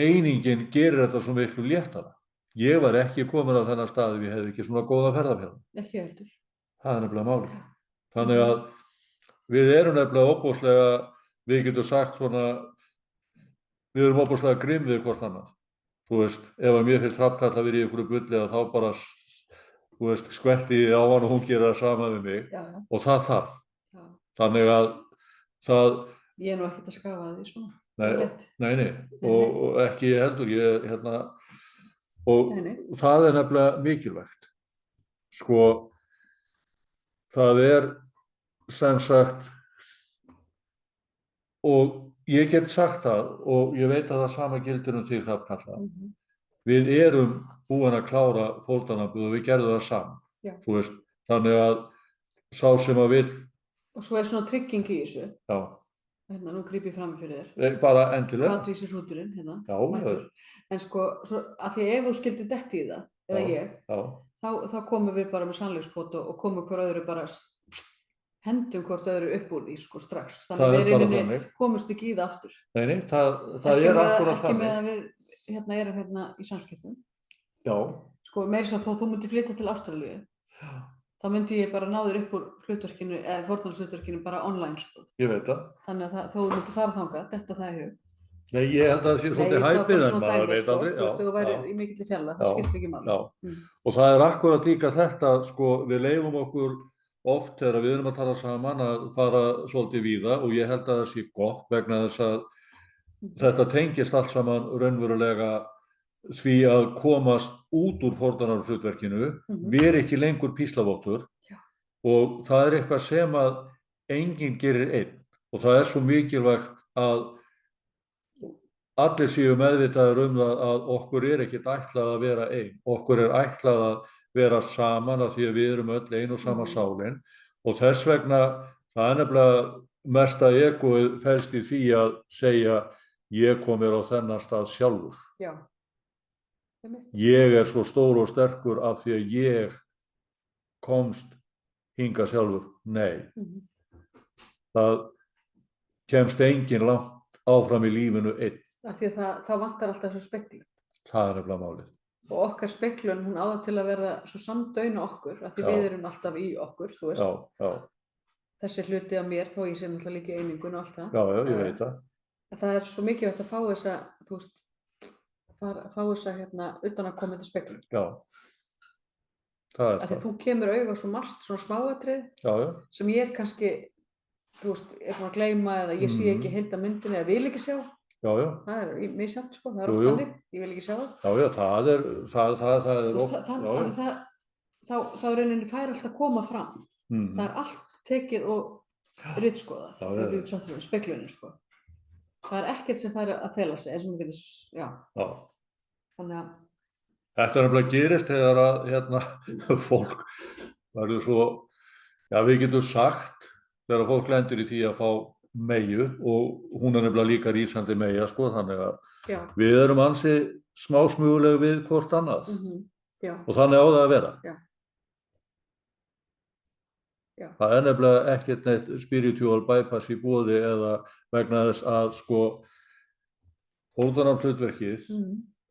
einingin gerir þetta svo miklu léttara. Ég var ekki komin á þennan stað ef ég hefði ekki svona góðan ferðafélaga.
Ekki heldur.
Það nefnilega málið. Þannig að við erum nefnilega óbúslega, við getum sagt svona, við erum óbúslega grimm við hvort annað. Þú veist, ef að mér finnst Hrafnkatla verið í einhverju bulli þá bara, þú veist, skvetti ég á hann og hún gerir það sama við mig og það þarf. Þannig að það...
Ég nú ekkert að skafa því svona.
Nei, og ekki heldur, og það nefnilega mikilvægt. Sko, það sem sagt, og ég get sagt það og ég veit að það sama gildir þig Hrafnkatla. Við erum búin að klára fórnarlambið og við gerðum það saman. Þú veist, þannig að sá sem að vill.
Og svo svona trygging í þessu.
Já.
Nú gríp ég fram fyrir þér.
Bara endilega.
Hvatvísir hrúturinn,
Já.
En sko, af því ef þú skildir detti í það, eða ég, þá komum við bara með sannleikspott og komum hver öðru bara, hendum hvort öðru upp úr því, sko, strax. Þannig að við komumst ekki í það aftur.
Nei, það akkurat
þannig. Ekki með að við erum í samskiptum.
Já.
Sko, meira svo þó þú myndir flytja til Ástralíu. Þá myndi ég bara ná þér upp úr hlutverkinu, eða fórnarlandshlutverkinu bara online, sko.
Ég veit það.
Þannig að þú myndir fara þangað, þetta það í hug.
Nei, ég held að það sé svolítið hæpið en maður veit aldrei.
Þú veist, ef þú væri í mikilli fjalla, það skiptir ekki máli.
Og það akkurat líka þetta, sko, við leyfum okkur oft þegar við erum að tala saman að fara svolítið víða og ég held að það sé gott vegna þess að þetta tengist allt saman raunverulega því að komast út úr fórnarlandshlutverkinu, vera ekki lengur píslavottur og það eitthvað sem að enginn gerir einn og það svo mikilvægt að allir séu meðvitaðir það að okkur ekkert ætlað að vera einn, okkur ætlað að vera saman af því að við erum öll ein og sama sálin og þess vegna það nefnilega mesta egoið felst í því að segja ég kom mér á þennan stað sjálfur.
Já.
Ég svo stór og sterkur af því að ég komst hingað sjálfur. Nei. Það kemst enginn langt áfram í lífinu einn.
Af því að það vantar alltaf svo speglun.
Það nefnilega málið.
Og okkar speglun, hún á það til að verða svo samdauna okkur, af því við erum alltaf í okkur, þú veist.
Já.
Þessi hluti af mér, þó ég sé náttúrulega líka í einingun og allt það.
Já, ég veit það.
Það svo mikilvægt að fá þessa, þú veist, fá þess að utan að koma til speglun.
Já, það
Af því þú kemur auga svo margt svona smáatrið sem ég kannski, þú veist, búin að gleyma eða ég sé ekki heildarmyndinni eða vil ekki sjá.
Já.
Það misjafnt, sko, það oft þannig, ég vil ekki sjá það.
Já, það er oft.
Þá rauninni fær alltaf að koma fram. Það er allt tekið og ritskoðað, speglunin, sko. Það er ekkert sem fær að fela sig, eins og maður getur, já. Þannig að
þetta nefnilega gerist þegar að fólk verður svo, við getum sagt, þegar fólk lendir í því að fá meyju, og hún er nefnilega líka rísandi meyja, sko, þannig að við erum ansi smásmugleg við hvort annað. Og þannig á það að vera. Það er nefnilega ekkert neitt spiritual bypass í boði eða vegna þess að, sko, fórnarlamshlutverkið,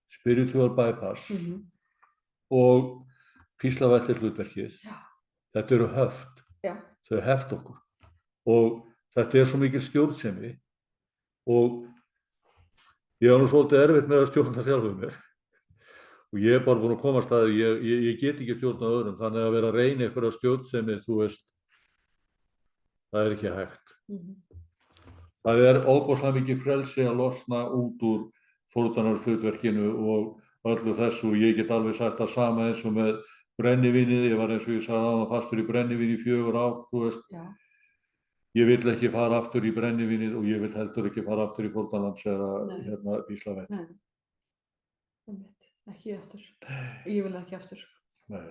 spiritual bypass og píslavættishlutverkið, þetta eru höft. Þau heft okkur. Og þetta er svo mikil stjórnsemi og ég var nú svolítið erfitt með að stjórna sjálfum mér. Og ég er bara búinn að komast að ég get ekki stjórnað öðrum, þannig að vera að reyna einhverja stjórnsemi, þú veist, það er ekki hægt. Það er ofboðslega mikið frelsi að losna út úr fórnarlamshlutverkinu og öllu þessu. Ég get alveg sagt það sama eins og með brennivínið. Ég var, eins og ég sagði áðan, fastur í brennivín í 4 ár, þú veist. Ég vill ekki fara aftur í brennivínið og ég vill heldur ekki fara aftur í fórnarlams eða píslavætt.
Nei, ekki aftur. Ég vil ekki aftur.
Nei.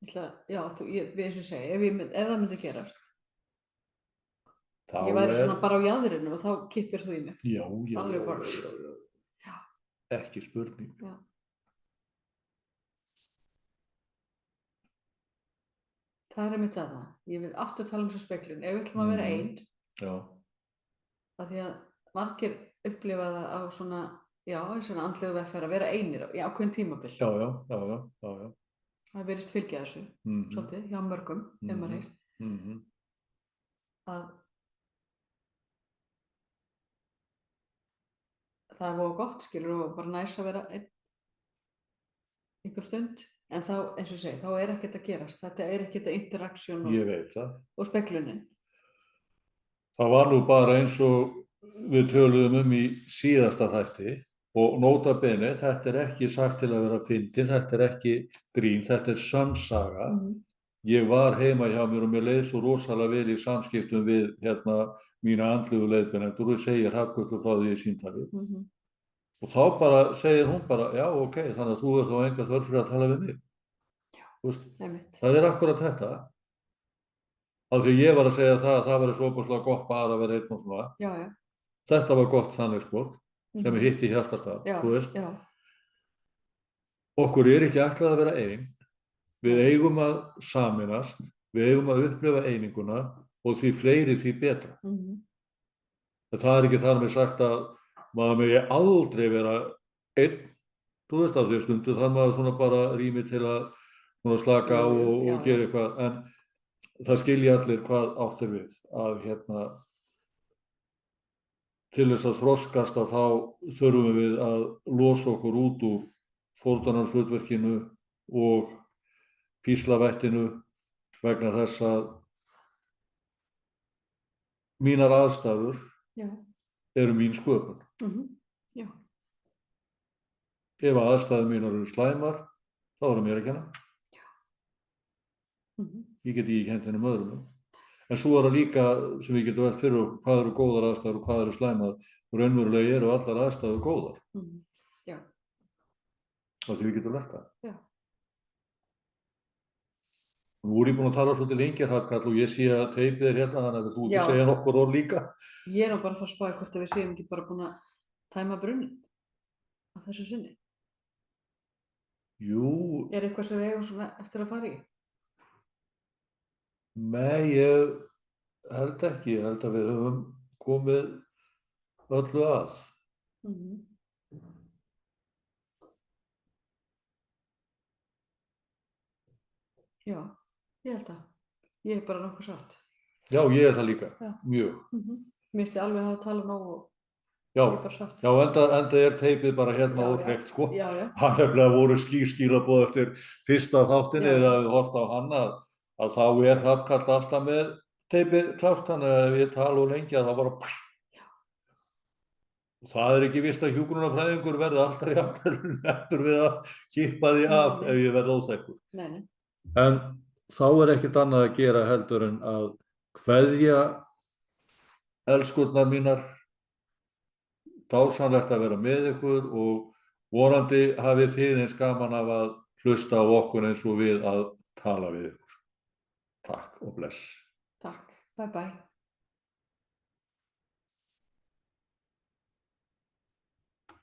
Já, við eins og segja, ef það myndi gerast, ég væri svona bara á jaðrinum og þá kippir þú í mig.
Já.
Alveg bara.
Ekki spurning.
Já. Það er einmitt það. Ég vil aftur tala um þessu speglun. Ef við ætlum að vera ein, af því að margir upplifa það á svona, svona andlegu vegferð að vera einir í ákveðin tímabil.
Já.
Það virðist fylgja þessu, svolítið, hjá mörgum, ef maður heist. Að það er voða gott, skilur, og bara næs að vera einn einhver stund. En þá, eins og ég segi, þá er ekkert að gerast. Þetta er ekkert interaksjón og speglunin.
Það var nú bara eins og við töluðum í síðasta þætti. Og nota bene, þetta er ekki sagt til að vera fyndin, þetta er ekki grín, þetta er sönn saga. Ég var heima hjá mér og mér leið svo rosalega vel í samskiptum við mína andlegu leiðbeinendur og segir Hrafnhildur frá því í símtali. Og þá bara segir hún bara, já, ok, þannig að þú er þá enga þörf fyrir að tala við mig. Það er akkurat þetta. Af því ég var að segja það væri svo opaslega gott bara að vera einn og svona. Þetta var gott sannleiksbrot. Sem er hitt í hjartastað, þú veist. Okkur er ekki ætlað að vera ein. Við eigum að sameinast, við eigum að upplifa eininguna og því fleiri því betra. Það er ekki þar með sagt að maður megi aldrei vera einn, þú veist, af því stundu þarf maður svona bara rými til að slaka á og gera eitthvað, en það skilja allir hvað átt er við, að til þess að þroskast að þá þurfum við að losa okkur út úr fórnarlamshlutverkinu og píslavættinu vegna þess að mínar aðstæður eru mín sköpun. Ef aðstæður mínar eru slæmar, þá er það mér að kenna. Ég get ekki kennt henni öðrum. En svo er það líka sem við getum velt fyrir okkur, hvað eru góðar aðstæður og hvað eru slæmar. Raunverulega eru allar aðstæður góðar. Og því við getum lært það. Nú er ég búinn að tala svolítið lengi Hrafnkell og ég sé að teipið er hérna, þannig að þú ekki segja nokkur orð líka.
Ég er nú bara að fara að spá hvort að við séum ekki bara búin að tæma brunninn á þessu sinni.
Jú.
Er eitthvað sem við eigum svona eftir að fara í?
Nei, ég held ekki. Ég held að við höfum komið öllu að.
Já, ég held að. Ég er bara nokkuð sátt.
Já, ég er það líka. Mjög.
Mér finnst ég alveg að hafa talað nóg og
Já,
Ég bara sátt.
já, enda teipið bara hérna
Já,
ótrekt, sko.
já, já.
Það nefnilega voru skilaboð eftir fyrsta þáttinni
Já.
eða við hort á hann að þá Hrafnkell alltaf með teipið klárt, þannig að ég tala úr lengi að það bara það er ekki víst að hjúkrunarfræðingur verði alltaf jafnvel nettur við að kippa því af ef ég verð óþekkur.
Nei.
En þá er ekkert annað að gera heldur en að kveðja elskurnar mínar, dásamlegt að vera með ykkur og vonandi hafið þið eins gaman af að hlusta á okkur eins og við að tala við ykkur. Takk og bless.
Takk. Bye bye.